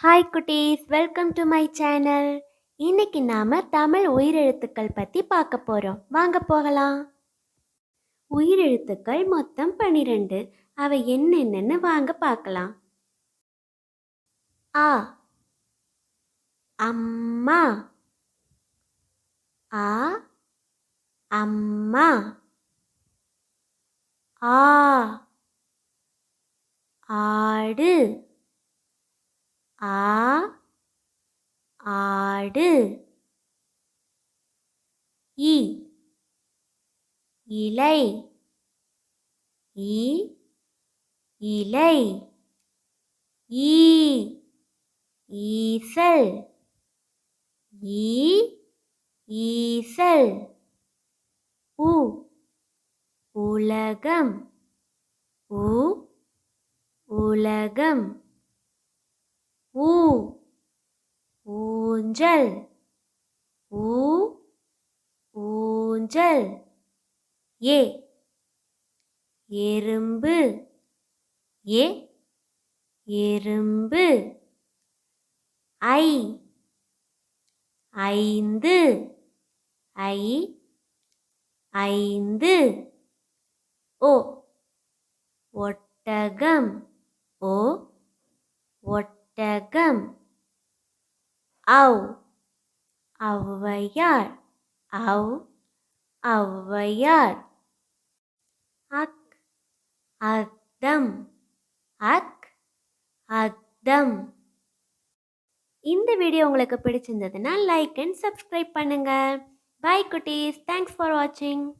Hi குட்டீஸ், welcome to my channel. இன்னைக்கு நாம தமிழ் உயிரெழுத்துக்கள் பத்தி பார்க்க போறோம். வாங்க போகலாம். உயிரெழுத்துக்கள் மொத்தம் 12. அவை என்னென்னு வாங்க பார்க்கலாம். ஆ, அம்மா. ஆ, அம்மா. ஆ, ஆடு. ஆ, ஆடு. இ, இலை. இ, இலை. ஈ, ஈசல். ஈ, ஈசல். உ, உலகம். உ, உலகம். ஊ, ஊஞ்சல். ஊ, ஊஞ்சல். ஏ, எறும்பு. ஏ, எறும்பு. ஐ, ஐந்து. ஐ, ஐந்து. ஓ, ஒட்டகம். ஓ, ஒட்டகம். ஔ, ஔவையார். ஔ, ஔவையார். அக், அக்தம். அக், அக்தம். இந்த வீடியோ உங்களுக்கு பிடிச்சிருந்ததுன்னா லைக் அண்ட் சப்ஸ்கிரைப் பண்ணுங்க. பை குட்டீஸ், தேங்க்ஸ் ஃபார் வாட்சிங்.